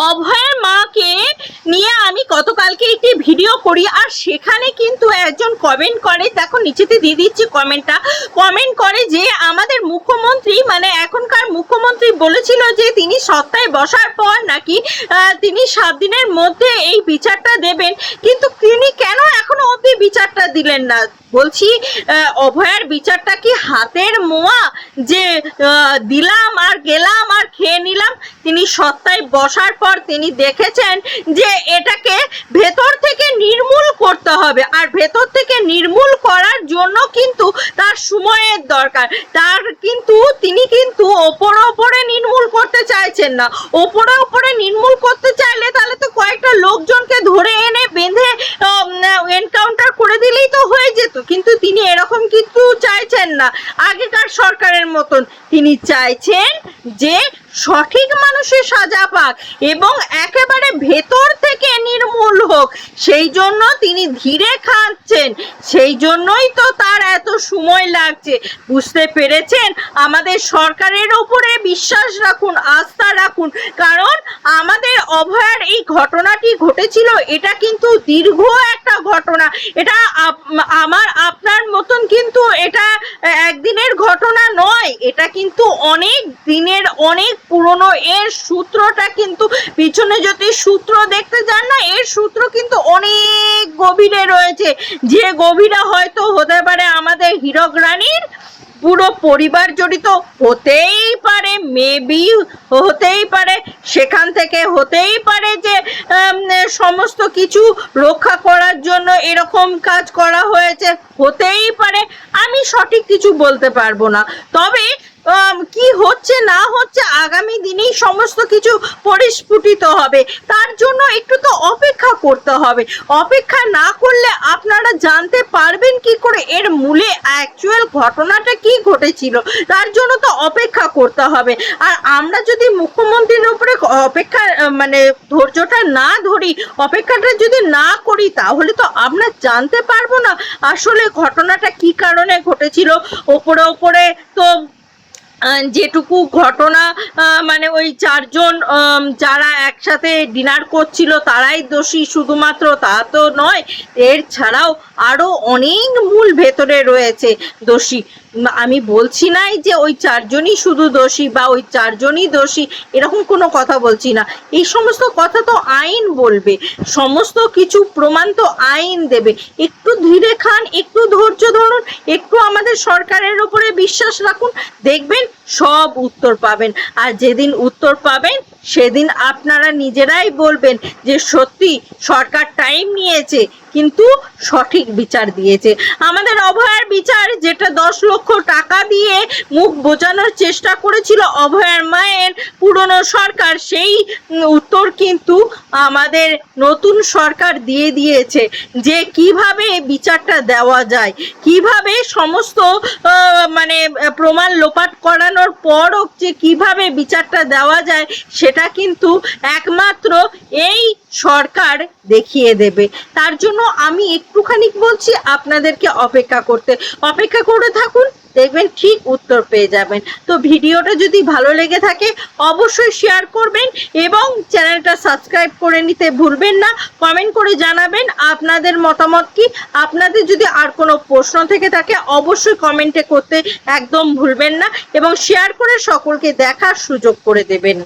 অভয়ের মাকে নিয়ে আমি গতকালকে একটি ভিডিও করি, আর সেখানে কিন্তু একজন কমেন্ট করে, দেখো নিচেতে দিয়ে দিচ্ছি কমেন্ট করে যে আমাদের মুখ্যমন্ত্রী মানে এখনকার মুখ্যমন্ত্রী বলেছিল যে তিনি সপ্তাহে বসার পর নাকি তিনি 7 দিনের মধ্যে এই বিচারটা দেবেন, কিন্তু তিনি কেন এখনো অবধি বিচারটা দিলেন না? বলছি অভয়ার বিচারটা কি হাতের মোয়া যে দিলাম আর গেলাম আর খেয়ে নিলাম? তিনি সপ্তাহে বসার পর তিনি দেখেছেন যে এটাকে ভেতর থেকে নির্মূল করতে হবে, আর ভেতর থেকে নির্মূল করার জন্য কিন্তু তার সময়ের দরকার। তার কিন্তু তিনি কিন্তু ওপরে নির্মূল করতে চাইছেন না। ওপরে নির্মূল করতে চাইলে তাহলে তো কয়েকটা লোকজনকে ধরে এনে বেঁধে এনকাউন্টার করে দিলেই তো হয়ে যেত, কিন্তু তিনি এরকম কিন্তু চাইছেন না আগেকার সরকারের মতন। তিনি চাইছেন যে সঠিক মানুষের সাজা পাক এবং একেবারে ভেতর থেকে নির্মূল হোক, সেই জন্য তিনি ধীরে খাচ্ছেন, সেই জন্যই তো তার এত সময় লাগছে। বুঝতে পেরেছেন? আমাদের সরকারের উপরে বিশ্বাস রাখুন, আস্থা রাখুন, কারণ আমাদের অভয়ার এই ঘটনাটি ঘটেছিল, এটা কিন্তু দীর্ঘ একটা ঘটনা। এটা আপনার মতন কিন্তু এটা একদিনের ঘটনা নয়, এটা কিন্তু অনেক দিনের, অনেক পুরনো। এর সূত্রটা কিন্তু পিছনে যদি সূত্র দেখতে যান না, এর সূত্র কিন্তু অনেক গভীরে রয়েছে, যে গভীরে হয়তো হতে পারে আমাদের হীরক রানীর পুরো পরিবার জড়িত, হতেই পারে, মেবি হতেই পারে, সেখান থেকে হতেই পারে যে সমস্ত কিছু রক্ষা করার জন্য এরকম কাজ করা হয়েছে, হতেই পারে। আমি সঠিক কিছু বলতে পারবো না, তবে কি হচ্ছে না হচ্ছে আগামী দিনেই সমস্ত কিছু পরিস্ফুটিত হবে। তার জন্য একটু তো অপেক্ষা করতে হবে। অপেক্ষা না করলে আপনারা জানতে পারবেন কি করে এর মূলে অ্যাকচুয়াল ঘটনাটা কি ঘটেছিল? তার জন্য তো অপেক্ষা করতে হবে। আর আমরা যদি মুখ্যমন্ত্রীর উপরে অপেক্ষা মানে ধৈর্যটা না ধরি, অপেক্ষাটা যদি না করি, তাহলে তো আমরা জানতে পারবো না আসলে ঘটনাটা কি কারণে ঘটেছিল। ওপরে তো যেটুকু ঘটনা মানে ওই 4 জন যারা একসাথে ডিনার করছিল তারাই দোষী শুধুমাত্র, তা তো নয়, এর ছাড়াও আরো অনেক মূল ভেতরে রয়েছে দোষী। আমি বলছি নাই যে ওই 4 জনই শুধু দোষী বা ওই 4 জনই দোষী, এরকম কোনো কথা বলছি না। এই সমস্ত কথা তো আইন বলবে, সমস্ত কিছু প্রমাণ তো আইন দেবে। একটু ধীরে খান, একটু ধৈর্য ধরুন, একটু আমাদের সরকারের উপরে বিশ্বাস রাখুন, দেখবেন সব উত্তর পাবেন। আর যেদিন উত্তর পাবেন সেদিন আপনারা নিজেরাই বলবেন যে সত্যি সরকার টাইম নিয়েছে কিন্তু সঠিক বিচার দিয়েছে। আমাদের অভয়ার বিচার, যেটা 10 লক্ষ টাকা দিয়ে মুখ বোঝানোর চেষ্টা করেছিল অভয়ার মায়ের পুরনো সরকার, সেই উত্তর কিন্তু আমাদের নতুন সরকার দিয়ে দিয়েছে যে কিভাবে বিচারটা দেওয়া যায়, কিভাবে সমস্ত মানে প্রমাণ লোপাট করানোর পরও যে কিভাবে বিচারটা দেওয়া যায়, সেটা কিন্তু একমাত্র এই সরকার দেখিয়ে দেবে। তার জন্য আমি একটুখানি বলছি আপনাদেরকে অপেক্ষা করে থাকুন, দেখবেন ঠিক উত্তর পেয়ে যাবেন। তো ভিডিওটা যদি ভালো লেগে থাকে অবশ্যই শেয়ার করবেন এবং চ্যানেলটা সাবস্ক্রাইব করে নিতে ভুলবেন না। কমেন্ট করে জানাবেন আপনাদের মতামত কি। আপনাদের যদি আর কোনো প্রশ্ন থেকে থাকে অবশ্যই কমেন্টে করতে একদম ভুলবেন না এবং শেয়ার করে সকলকে দেখার সুযোগ করে দেবেন।